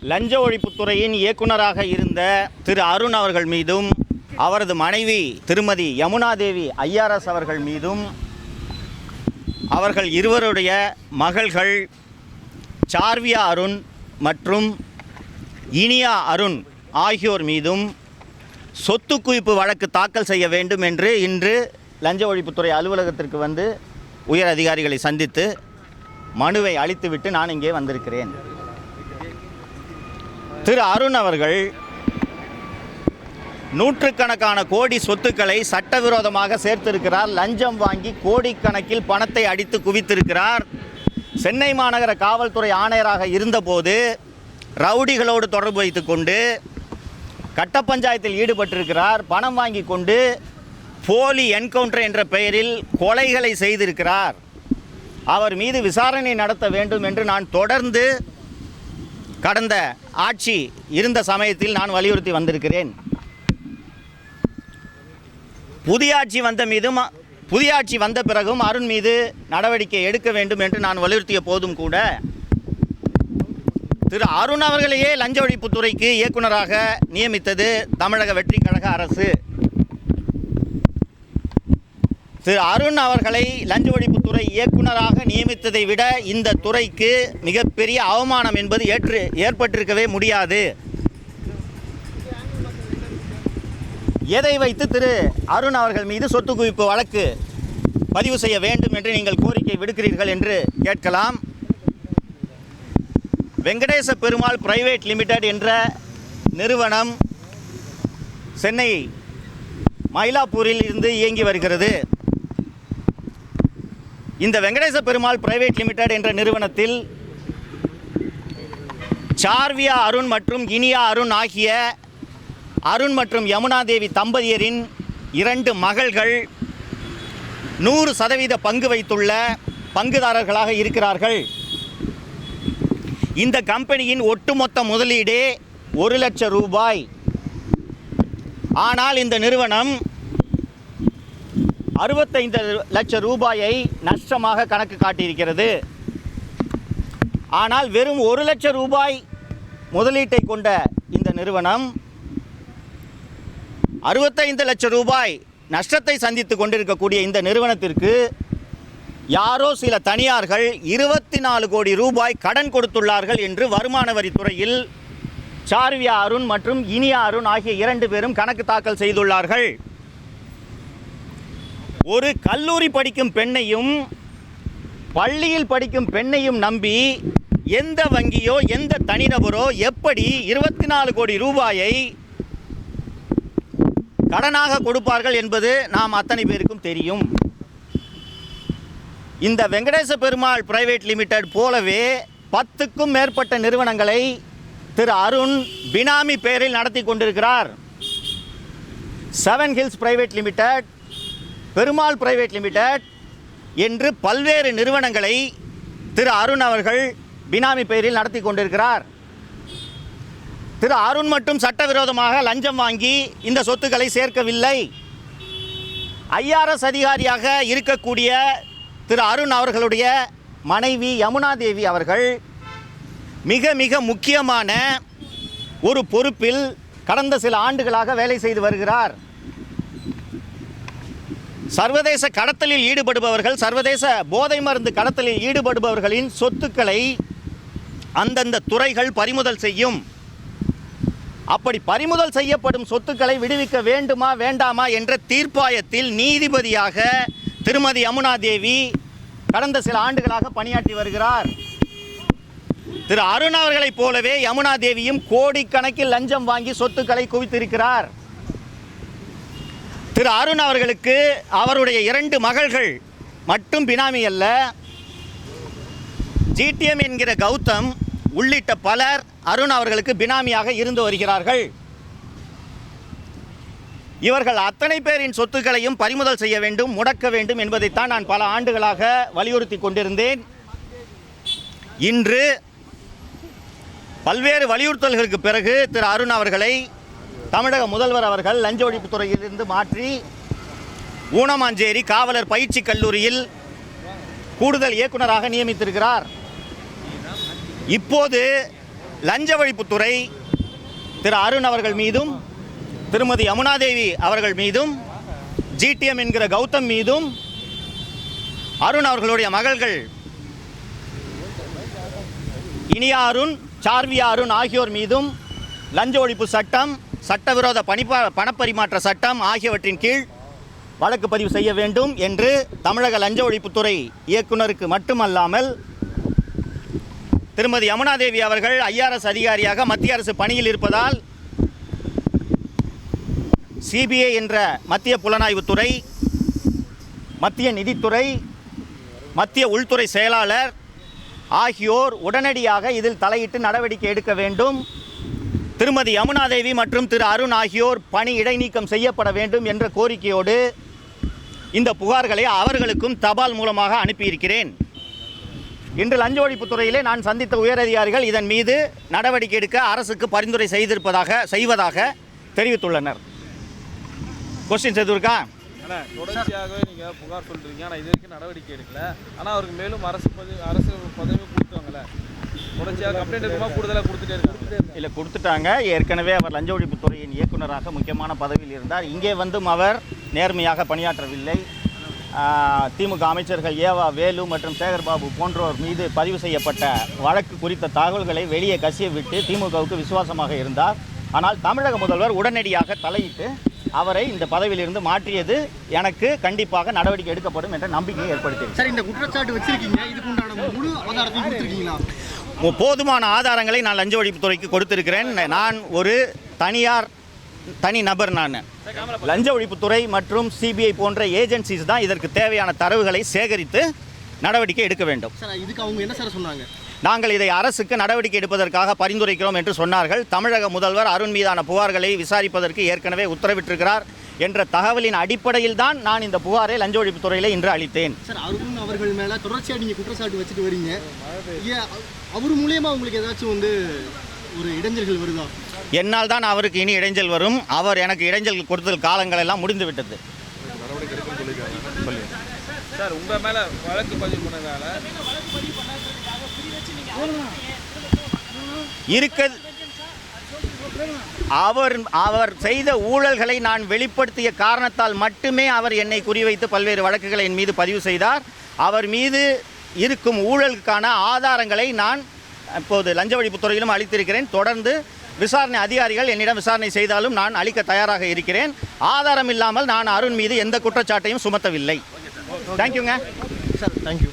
லஞ்ச ஒழிப்புத்துறையின் இயக்குநராக இருந்த திரு அருண் அவர்கள் மீதும் அவரது மனைவி திருமதி யமுனாதேவி ஐஆர்எஸ் அவர்கள் மீதும் அவர்கள் இருவருடைய மகள்கள் சார்வியா அருண் மற்றும் இனியா அருண் ஆகியோர் மீதும் சொத்து குவிப்பு வழக்கு தாக்கல் செய்ய வேண்டும் என்று இன்று லஞ்ச ஒழிப்புத்துறை அலுவலகத்திற்கு வந்து உயர் அதிகாரிகளை சந்தித்து மனுவை அளித்துவிட்டு நான் இங்கே வந்திருக்கிறேன். திரு அருண் அவர்கள் நூற்றுக்கணக்கான கோடி சொத்துக்களை சட்டவிரோதமாக சேர்த்திருக்கிறார். லஞ்சம் வாங்கி கோடிக்கணக்கில் பணத்தை அடித்து குவித்திருக்கிறார். சென்னை மாநகர காவல்துறை ஆணையராக இருந்தபோது ரவுடிகளோடு தொடர்பு வைத்துக்கொண்டு கட்ட பஞ்சாயத்தில் ஈடுபட்டிருக்கிறார். பணம் வாங்கி கொண்டு போலி என்கவுண்டர் என்ற பெயரில் கொலைகளை செய்திருக்கிறார். அவர் மீது விசாரணை நடத்த வேண்டும் என்று நான் தொடர்ந்து கடந்த ஆட்சி இருந்த சமயத்தில் நான் வலியுறுத்தி வந்திருக்கிறேன். புதிய ஆட்சி வந்த பிறகும் அருண் மீது நடவடிக்கை எடுக்க வேண்டும் என்று நான் வலியுறுத்திய போதும் கூட திரு அருண் அவர்களையே லஞ்ச ஒழிப்புத்துறைக்கு இயக்குநராக நியமித்தது தமிழக வெற்றி கழக அரசு. திரு அருண் அவர்களை லஞ்ச ஒழிப்புத்துறை இயக்குநராக நியமித்ததை விட இந்த துறைக்கு மிகப்பெரிய அவமானம் என்பது ஏற்பட்டிருக்கவே முடியாது. எதை வைத்து திரு அருண் அவர்கள் மீது சொத்து குவிப்பு வழக்கு பதிவு செய்ய வேண்டும் என்று நீங்கள் கோரிக்கை விடுக்கிறீர்கள் என்று கேட்கலாம். வெங்கடேச பெருமாள் பிரைவேட் லிமிடெட் என்ற நிறுவனம் சென்னை மயிலாப்பூரில் இருந்து இயங்கி வருகிறது. இந்த வெங்கடேச பெருமாள் பிரைவேட் லிமிடெட் என்ற நிறுவனத்தில் சார்வியா அருண் மற்றும் இனியா அருண் ஆகிய அருண் மற்றும் யமுனாதேவி தம்பதியரின் 2 மகள்கள் 100% பங்கு வைத்துள்ள பங்குதாரர்களாக இருக்கிறார்கள். இந்த கம்பெனியின் ஒட்டுமொத்த முதலீடே 1 லட்சம் ரூபாய். ஆனால் இந்த நிறுவனம் 65 லட்சம் ரூபாயை நஷ்டமாக கணக்கு காட்டியிருக்கிறது. ஆனால் வெறும் 1 லட்சம் ரூபாய் முதலீட்டை கொண்ட இந்த நிறுவனம் 65 லட்சம் ரூபாய் நஷ்டத்தை சந்தித்து கொண்டிருக்கக்கூடிய இந்த நிறுவனத்திற்கு யாரோ சில தனியார்கள் 24 கோடி ரூபாய் கடன் கொடுத்துள்ளார்கள் என்று வருமான வரித்துறையில் சார்வியா அருண் மற்றும் இனியா அருண் ஆகிய 2 பேரும் கணக்கு தாக்கல் செய்துள்ளார்கள். ஒரு கல்லூரி படிக்கும் பெண்ணையும் பள்ளியில் படிக்கும் பெண்ணையும் நம்பி எந்த வங்கியோ எந்த தனிநபரோ எப்படி 24 கோடி ரூபாயை கடனாக கொடுப்பார்கள் என்பது நாம் அத்தனை பேருக்கும் தெரியும். இந்த வெங்கடேச பெருமாள் பிரைவேட் லிமிடெட் போலவே 10க்கும் மேற்பட்ட நிறுவனங்களை திரு அருண் பினாமி பெயரில் நடத்தி கொண்டிருக்கிறார். 7 hills private limited, Perumal private limited என்று பல்வேறு நிறுவனங்களை திரு அருண் அவர்கள் பினாமி பெயரில் நடத்தி கொண்டிருக்கிறார். திரு அருண் மட்டும் சட்டவிரோதமாக லஞ்சம் வாங்கி இந்த சொத்துக்களை சேர்க்கவில்லை. ஐஆர்எஸ் அதிகாரியாக இருக்கக்கூடிய திரு அருண் அவர்களுடைய மனைவி யமுனாதேவி அவர்கள் மிக மிக முக்கியமான ஒரு பொறுப்பில் கடந்த சில ஆண்டுகளாக வேலை செய்து வருகிறார். சர்வதேச கடத்தலில் ஈடுபடுபவர்கள், சர்வதேச போதை மருந்து கடத்தலில் ஈடுபடுபவர்களின் சொத்துக்களை அந்தந்த துறைகள் பறிமுதல் செய்யும். அப்படி பறிமுதல் செய்யப்படும் சொத்துக்களை விடுவிக்க வேண்டுமா வேண்டாமா என்ற தீர்ப்பாயத்தில் நீதிபதியாக திருமதி யமுனாதேவி கடந்த சில ஆண்டுகளாக பணியாற்றி வருகிறார். திரு அருண் அவர்களைப் போலவே யமுனாதேவியும் கோடிக்கணக்கில் லஞ்சம் வாங்கி சொத்துக்களை குவித்திருக்கிறார். திரு அருண் அவர்களுக்கு அவருடைய 2 மகள்கள் மட்டும் பினாமி அல்ல, ஜிடிஎம் என்கிற கௌதம் உள்ளிட்ட பலர் அருண் அவர்களுக்கு பினாமியாக இருந்து வருகிறார்கள். இவர்கள் அத்தனை பேரின் சொத்துக்களையும் பறிமுதல் செய்ய வேண்டும், முடக்க வேண்டும் என்பதைத்தான் நான் பல ஆண்டுகளாக வலியுறுத்தி கொண்டிருந்தேன். இன்று பல்வேறு வலியுறுத்தல்களுக்கு பிறகு திரு அருண் அவர்களை தமிழக முதல்வர் அவர்கள் லஞ்ச ஒழிப்புத்துறையிலிருந்து மாற்றி ஊனமாஞ்சேரி காவலர் பயிற்சி கல்லூரியில் கூடுதல் இயக்குநராக நியமித்திருக்கிறார். இப்போது லஞ்ச ஒழிப்புத்துறை திரு அருண் அவர்கள் மீதும் திருமதி யமுனாதேவி அவர்கள் மீதும் ஜிடிஎம் என்கிற கௌதம் மீதும் அருண் அவர்களுடைய மகள்கள் இனியா அருண், சார்வியா அருண் ஆகியோர் மீதும் லஞ்ச ஒழிப்பு சட்டம், சட்டவிரோத பணப்பரிமாற்ற சட்டம் ஆகியவற்றின் கீழ் வழக்கு பதிவு செய்ய வேண்டும் என்று தமிழக லஞ்ச ஒழிப்புத்துறை இயக்குனருக்கு மட்டுமல்லாமல் திருமதி யமுனாதேவி அவர்கள் ஐஆர்எஸ் அதிகாரியாக மத்திய அரசு பணியில் இருப்பதால் சிபிஐ என்ற மத்திய புலனாய்வுத்துறை, மத்திய நிதித்துறை, மத்திய உள்துறை செயலாளர் ஆகியோர் உடனடியாக இதில் தலையிட்டு நடவடிக்கை எடுக்க வேண்டும். திருமதி யமுனாதேவி மற்றும் திரு அருண் ஆகியோர் பணி இடைநீக்கம் செய்யப்பட வேண்டும் என்ற கோரிக்கையோடு இந்த புகார்களை அவர்களுக்கும் தபால் மூலமாக அனுப்பியிருக்கிறேன். இன்று லஞ்ச ஒழிப்புத்துறையிலே நான் சந்தித்த உயரதிகாரிகள் இதன் மீது நடவடிக்கை எடுக்க அரசுக்கு பரிந்துரை செய்வதாக தெரிவித்துள்ளனர். கொஸ்டின்ஸ் எதுவும் இருக்கா? தொடர்ச்சியாகவே நீங்கள் புகார் சொல்கிறீங்க, ஆனால் இது வரைக்கும் நடவடிக்கை எடுக்கல. ஆனால் அவருக்கு மேலும் அரசு பதவி கொடுத்தாங்கல்ல, தொடர்ச்சியாக கம்ப்ளைண்ட் இருக்குமா கூடுதலாக கொடுத்துட்டே இருக்காங்க? இல்லை, கொடுத்துட்டாங்க. ஏற்கனவே அவர் லஞ்ச ஒழிப்புத்துறையின் இயக்குநராக முக்கியமான பதவியில் இருந்தார். இங்கே வந்தும் அவர் நேர்மையாக பணியாற்றவில்லை. திமுக அமைச்சர்கள் ஏவா வேலு மற்றும் சேகர்பாபு போன்றோர் மீது பதிவு செய்யப்பட்ட வழக்கு குறித்த தகவல்களை வெளியே கசிய விட்டு திமுகவுக்கு விசுவாசமாக இருந்தார். ஆனால் தமிழக முதல்வர் உடனடியாக தலையிட்டு அவரை இந்த பதவியிலிருந்து மாற்றியது எனக்கு கண்டிப்பாக நடவடிக்கை எடுக்கப்படும் என்ற நம்பிக்கையை ஏற்படுத்தியது. சார், இந்த குற்றச்சாட்டு வச்சிருக்கீங்க, இதுக்கு உண்டான முழு ஆதாரத்தையும் கொடுத்திருக்கீங்களா? போதுமான ஆதாரங்களை நான் லஞ்ச ஒழிப்புத்துறைக்கு கொடுத்திருக்கிறேன். நான் ஒரு தனி நபர். நான் லஞ்ச ஒழிப்புத்துறை மற்றும் சிபிஐ போன்ற ஏஜென்சிஸ் தான் இதற்கு தேவையான தரவுகளை சேகரித்து நடவடிக்கை எடுக்க வேண்டும். சார், இதுக்கு அவங்க என்ன சார் சொன்னாங்க? நாங்கள் இதை அரசுக்கு நடவடிக்கை எடுப்பதற்காக பரிந்துரைக்கிறோம் என்று சொன்னார்கள். தமிழக முதல்வர் அருண் மீதான புகார்களை விசாரிப்பதற்கு ஏற்கனவே உத்தரவிட்டிருக்கிறார் என்ற தகவலின் அடிப்படையில் தான் நான் இந்த புகாரை லஞ்ச ஒழிப்புத்துறையில் இன்று அளித்தேன். சார், அருண் அவர்கள் மேலே தொடர்ச்சியாக நீங்கள் குற்றச்சாட்டு வச்சுட்டு வரீங்க. அவர் மூலியமாக உங்களுக்கு ஏதாச்சும் ஒரு இடைஞ்சல்கள் வருதா? என்னால் தான் அவருக்கு இனி இடைஞ்சல் வரும். அவர் எனக்கு இடைஞ்சல் கொடுத்தல் காலங்கள் எல்லாம் முடிந்து விட்டது. சார், உங்கள் மேலே வழக்கு பதிவு பண்ணதால அவர் செய்த ஊழல்களை நான் வெளிப்படுத்திய காரணத்தால் மட்டுமே அவர் என்னை குறிவைத்து பல்வேறு வழக்குகளை என் மீது பதிவு செய்தார். அவர் மீது இருக்கும் ஊழலுக்கான ஆதாரங்களை நான் இப்போது லஞ்ச ஒழிப்புத்துறையிலும் அளித்திருக்கிறேன். தொடர்ந்து விசாரணை அதிகாரிகள் என்னிடம் விசாரணை செய்தாலும் நான் அளிக்க தயாராக இருக்கிறேன். ஆதாரம் இல்லாமல் நான் அருண் மீது எந்த குற்றச்சாட்டையும் சுமத்தவில்லை. தேங்க்யூங்க சார். தேங்க்யூ.